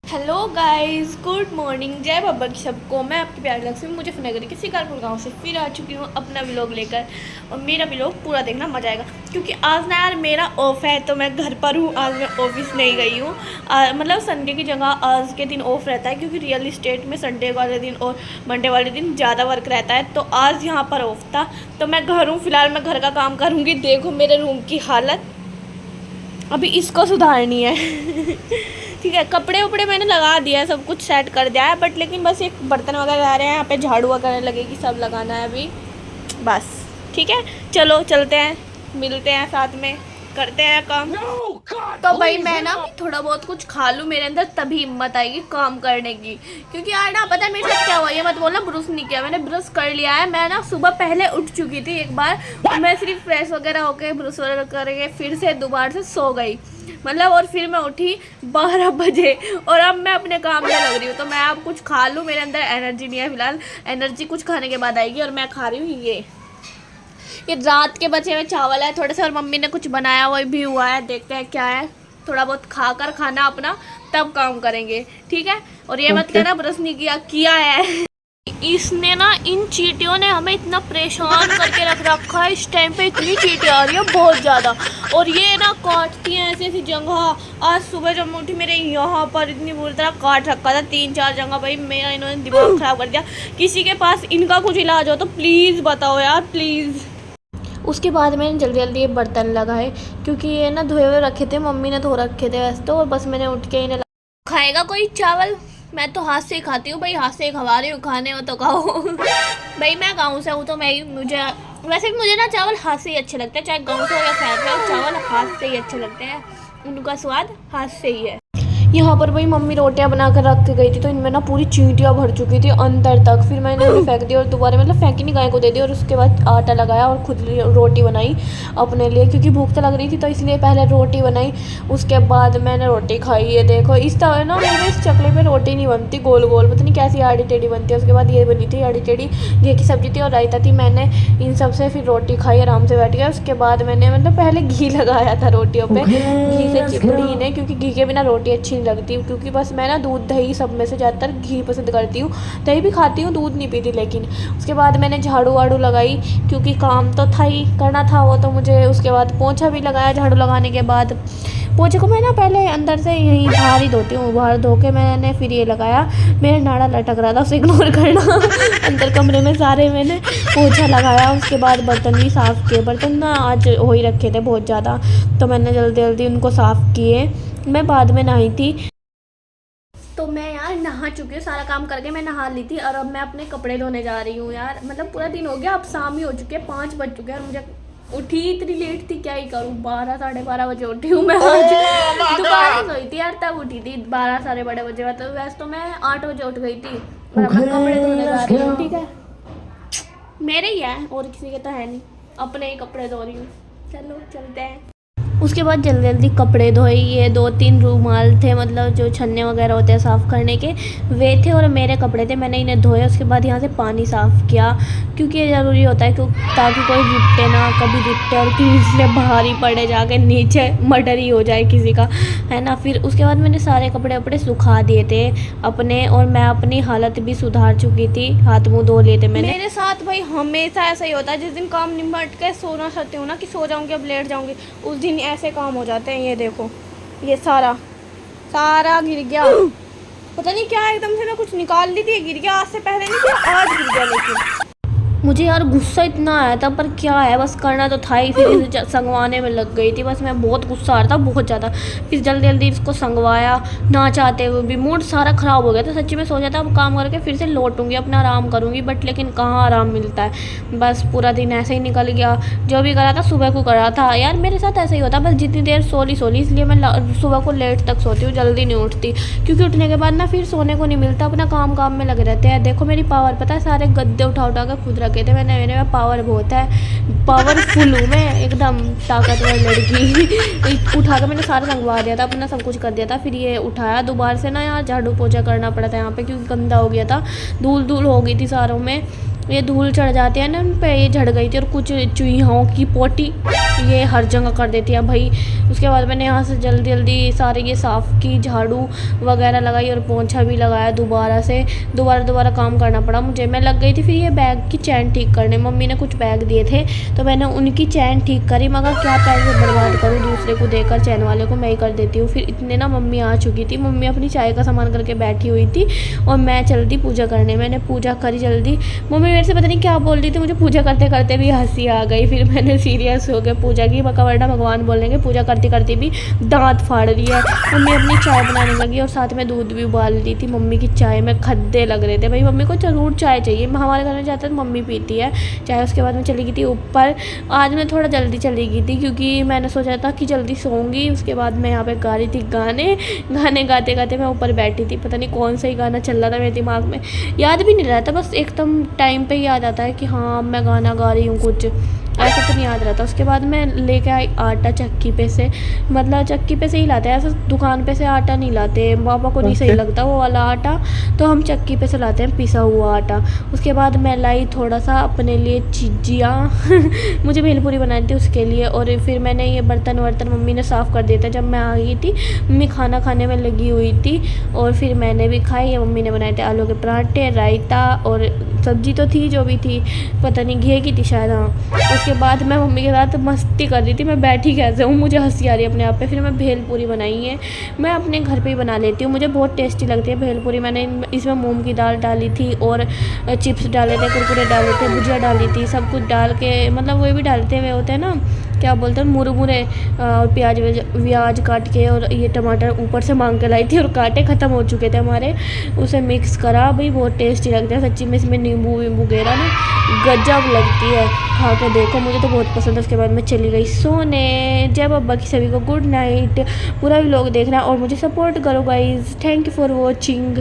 Hello guys, good morning, जय बाबा की सबको। मैं आपकी प्यारी लक्ष्मी मुजफ्फरनगर के शिकारपुर गांव से फिर आ चुकी हूँ अपना व्लॉग लेकर। और मेरा व्लॉग पूरा देखना, मजा आएगा। क्योंकि आज ना यार मेरा ऑफ है, तो मैं घर पर हूँ। आज मैं ऑफिस नहीं गई हूँ। मतलब संडे की जगह आज के दिन ऑफ रहता है, क्योंकि रियल इस्टेट में संडे वाले दिन और मंडे वाले दिन ज़्यादा वर्क रहता है। तो आज यहाँ पर ऑफ था, तो मैं घर हूँ फिलहाल। मैं घर का काम करूँगी। देखो मेरे रूम की हालत, अभी इसको सुधारनी है। ठीक है, कपड़े उपड़े मैंने लगा दिया है, सब कुछ सेट कर दिया है, बट लेकिन बस एक बर्तन वगैरह आ रहे हैं, यहाँ पे झाड़ू वगैरह लगेगी, सब लगाना है अभी बस। ठीक है, चलो चलते हैं, मिलते हैं, साथ में करते हैं काम। तो भाई मैं ना थोड़ा बहुत कुछ खा लूँ, मेरे अंदर तभी हिम्मत आएगी काम करने की। क्योंकि यार ना पता है मेरे साथ क्या हुआ, ये मत बोलना ब्रश नहीं किया। मैंने ब्रश कर लिया है। मैं ना सुबह पहले उठ चुकी थी एक बार, मैं सिर्फ फ्रेश वगैरह होके ब्रश वगैरह करके फिर से दोबारा से सो गई। मतलब और फिर मैं उठी 12 बजे और अब मैं अपने काम में लग रही हूँ। तो मैं अब कुछ खा लूँ, मेरे अंदर एनर्जी नहीं है फिलहाल। एनर्जी कुछ खाने के बाद आएगी। और मैं खा रही हूँ ये रात के बचे हुए चावल है थोड़े से, और मम्मी ने कुछ बनाया वो भी हुआ है, देखते हैं क्या है। थोड़ा बहुत खाकर खाना अपना, तब काम करेंगे, ठीक है। और ये मत कहना ब्रश नहीं किया है। इसने ना, इन चींटियों ने हमें इतना परेशान करके रख रखा है। इस टाइम पे इतनी चींटियां आ रही है बहुत ज़्यादा, और ये ना काटती हैं ऐसी ऐसी जगह। आज सुबह जब मैं उठी मेरे यहाँ पर इतनी बुरी तरह काट रखा था, 3-4 जगह। भाई मेरा इन्होंने दिमाग ख़राब कर दिया। किसी के पास इनका कुछ इलाज हो तो प्लीज़ बताओ यार, प्लीज़। उसके बाद मैंने जल्दी जल्दी ये बर्तन लगाए, क्योंकि ये ना धोए हुए रखे थे, मम्मी ने धो रखे थे वैसे तो। और बस मैंने उठ के इन्हें खाएगा कोई चावल। मैं तो हाथ से ही खाती हूँ भाई, हाथ से ही खवा रही हूँ, खाने हो तो खाओ। भाई मैं गाँव से हूँ, तो मैं मुझे वैसे भी मुझे ना चावल हाथ से ही अच्छे लगते हैं, चाहे गाँव से हो या शहर से हो, चावल हाथ से ही अच्छे लगते हैं। उनका स्वाद हाथ से ही है। यहाँ पर भाई मम्मी रोटियां बना कर रख के गई थी, तो इनमें ना पूरी चींटियाँ भर चुकी थी अंदर तक। फिर मैंने उन्हें फेंक दी और दोबारा मतलब फेंकी नहीं, गाय को दे दी। और उसके बाद आटा लगाया और खुद रोटी बनाई अपने लिए, क्योंकि भूख तो लग रही थी, तो इसलिए पहले रोटी बनाई। उसके बाद मैंने रोटी खाई। ये देखो इस तरह ना मेरे इस चकले पे रोटी नहीं बनती गोल गोल, पता नहीं कैसी आड़ी टेढ़ी बनती है। उसके बाद ये बनी थी आड़ी टेढ़ी, घी की सब्जी थी और रायता थी। मैंने इन सब से फिर रोटी खाई, आराम से बैठ गया। उसके बाद मैंने मतलब पहले घी लगाया था रोटियों पर, घी से चिपड़ी ने, क्योंकि घी के बिना रोटी अच्छी नहीं लगती। क्योंकि बस मैं ना दूध दही सब में से ज़्यादातर घी पसंद करती हूँ। दही भी खाती हूँ, दूध नहीं पीती लेकिन। उसके बाद मैंने झाड़ू वाड़ू लगाई, क्योंकि काम तो था ही, करना था वो तो मुझे। उसके बाद पोंछा भी लगाया। झाड़ू लगाने के बाद पोंछे को मैं ना पहले अंदर से यहीं बाहर ही धोती हूँ, बाहर धो के मैंने फिर ये लगाया। मेरा नाड़ा लटक रहा था, उसे इग्नोर करना। अंदर कमरे में सारे मैंने पोंछा लगाया। उसके बाद बर्तन भी साफ़ किए। बर्तन ना आज हो ही रखे थे बहुत ज़्यादा, तो मैंने जल्दी जल्दी उनको साफ़ किए। मैं बाद में नहाई थी, तो मैं यार नहा चुकी हूँ, सारा काम करके मैं नहा ली थी। और अब मैं अपने कपड़े धोने जा रही हूँ यार। मतलब पूरा दिन हो गया, अब शाम ही हो चुकी है, 5 बज चुके हैं। और मुझे उठी इतनी लेट थी, क्या ही करूँ। 12-12:30 बजे उठी हूँ मैं आज। दोबारा सोई थी यार, तब उठी थी 12-12:30 बजे। तो वैसे तो मैं 8 बजे उठ गई थी। और अब मैं कपड़े धोने जा रही हूँ, ठीक है। मेरे ही है, और किसी के तो है नहीं, अपने ही कपड़े धो रही हूँ। चलो चलते हैं। उसके बाद जल्दी जल्दी कपड़े धोए। ये 2-3 रूमाल थे, मतलब जो छन्ने वगैरह होते हैं साफ़ करने के, वे थे। और मेरे कपड़े थे, मैंने इन्हें धोए। उसके बाद यहाँ से पानी साफ़ किया, क्योंकि ये ज़रूरी होता है, ताकि कोई रिपटे ना, कभी रिपटे और किसी से भारी पड़े, जाके नीचे मर्डर ही हो जाए किसी का, है ना। फिर उसके बाद मैंने सारे कपड़े वपड़े सुखा दिए थे अपने, और मैं अपनी हालत भी सुधार चुकी थी, हाथ मुँह धो लिए थे मैंने। मेरे साथ भाई हमेशा ऐसा ही होता है, जिस दिन काम निपट के सोना चाहती हूँ ना, कि सो जाऊँगी अब लेट जाऊँगी, उस दिन ऐसे काम हो जाते हैं। ये देखो, ये सारा गिर गया। पता नहीं क्या, एकदम से मैं कुछ निकाल ली थी, गिर गया। आज से पहले नहीं किया, आज गिर गया। लेकिन मुझे यार गुस्सा इतना आया था, पर क्या है, बस करना तो था ही। फिर इसे संगवाने में लग गई थी, बस मैं बहुत गुस्सा आ रहा था, बहुत ज़्यादा। फिर जल्दी जल्दी इसको संगवाया, ना चाहते हुए भी। मूड सारा ख़राब हो गया था सच्ची में। सोचा था अब काम करके फिर से लौटूंगी, अपना आराम करूँगी, बट लेकिन कहाँ आराम मिलता है। बस पूरा दिन ऐसे ही निकल गया। जो भी करा था सुबह को करा था यार, मेरे साथ ऐसे ही होता, बस जितनी देर सोली, इसलिए मैं सुबह को लेट तक सोती हूँ, जल्दी नहीं उठती। क्योंकि उठने के बाद ना फिर सोने को नहीं मिलता, अपना काम में लगे रहते हैं। देखो मेरी पावर, पता है, सारे गद्दे उठा के खुद रखे थे मैंने। मेरे में पावर बहुत है, पावरफुल हूँ मैं, एकदम ताकतवर लड़की। उठा के मैंने सारा संगवा दिया था, अपना सब कुछ कर दिया था। फिर ये उठाया दोबारा से ना, यार झाड़ू पोछा करना पड़ा था यहाँ पे, क्योंकि गंदा हो गया था, धूल हो गई थी सारों में। ये धूल चढ़ जाती है ना उन पे, ये झड़ गई थी। और कुछ चूहियाओं की पोटी ये हर जगह कर देती है भाई। उसके बाद मैंने यहाँ से जल्दी जल्दी सारे ये साफ़ की, झाड़ू वगैरह लगाई और पोंछा भी लगाया दोबारा से। दोबारा काम करना पड़ा मुझे। मैं लग गई थी फिर ये बैग की चैन ठीक करने। मम्मी ने कुछ बैग दिए थे तो मैंने उनकी चैन ठीक करी, मगर क्या पैसे बर्बाद करूँ दूसरे को देकर, चैन वाले को मैं ही कर देती हूँ। फिर इतने ना मम्मी आ चुकी थी, मम्मी अपनी चाय का सामान करके बैठी हुई थी और मैं चल दी पूजा करने। मैंने पूजा करी जल्दी। मम्मी मेरे से पता नहीं क्या बोल रही थी, मुझे पूजा करते करते भी हंसी आ गई। फिर मैंने सीरियस हो गया पूजा की, वरना भगवान बोलेंगे पूजा करते करते भी दांत फाड़ रही है। मम्मी अपनी चाय बनाने लगी और साथ में दूध भी उबाल दी थी। मम्मी की चाय में खद्दे लग रहे थे भाई। मम्मी को ज़रूर चाय चाहिए, हमारे घर में जाता है तो मम्मी पीती है चाय। उसके बाद मैं चली गई थी ऊपर। आज मैं थोड़ा जल्दी चली गई थी क्योंकि मैंने सोचा था कि जल्दी सोऊंगी। उसके बाद मैं यहाँ पे गा रही थी गाने गाते गाते मैं ऊपर बैठी थी। पता नहीं कौन सा ही गाना चल रहा था मेरे दिमाग में, याद भी नहीं रहता, बस एकदम टाइम पे ही याद आता है कि हाँ मैं गाना गा रही हूँ कुछ, ऐसा तो नहीं याद रहता। उसके बाद मैं लेके आई आटा चक्की पे से, मतलब चक्की पे से ही लाते हैं, ऐसा दुकान पे से आटा नहीं लाते, पापा को नहीं सही लगता वो वाला आटा, तो हम चक्की पे से लाते हैं पिसा हुआ आटा। उसके बाद मैं लाई थोड़ा सा अपने लिए चिज्जियाँ मुझे भेलपूरी बनानी थी उसके लिए। और फिर मैंने ये बर्तन मम्मी ने साफ़ कर दिया था जब मैं आ गई थी। मम्मी खाना खाने में लगी हुई थी और फिर मैंने भी खाई। मम्मी ने बनाए थे आलू के पराठे, रायता और सब्जी तो थी जो भी थी, पता नहीं घी की थी शायद, हाँ। उसके बाद मैं मम्मी के साथ मस्ती कर रही थी, मैं बैठी कैसे हूँ, मुझे हंसी आ रही है अपने आप पे। फिर मैं भेलपूरी बनाई है, मैं अपने घर पे ही बना लेती हूँ, मुझे बहुत टेस्टी लगती है भेलपूरी। मैंने इसमें मूंग की दाल डाली थी और चिप्स डाले थे, कुरकुरे डाले थे, भुजिया डाली थी, सब कुछ डाल के, मतलब वो भी डालते हुए होते हैं ना, क्या बोलते हैं, मुरमुरे और प्याज काट के और ये टमाटर ऊपर से मांग के लाई थी और काटे ख़त्म हो चुके थे हमारे, उसे मिक्स करा भाई, बहुत टेस्टी लगता है सच्ची में। इसमें नींबू वींबू गिरा ना, गजब लगती है, खा के देखो, मुझे तो बहुत पसंद है। उसके बाद मैं चली गई सोने। जय बाबा की सभी को गुड नाइट। पूरा भी लोग देखना और मुझे सपोर्ट करो guys. Thank you for watching.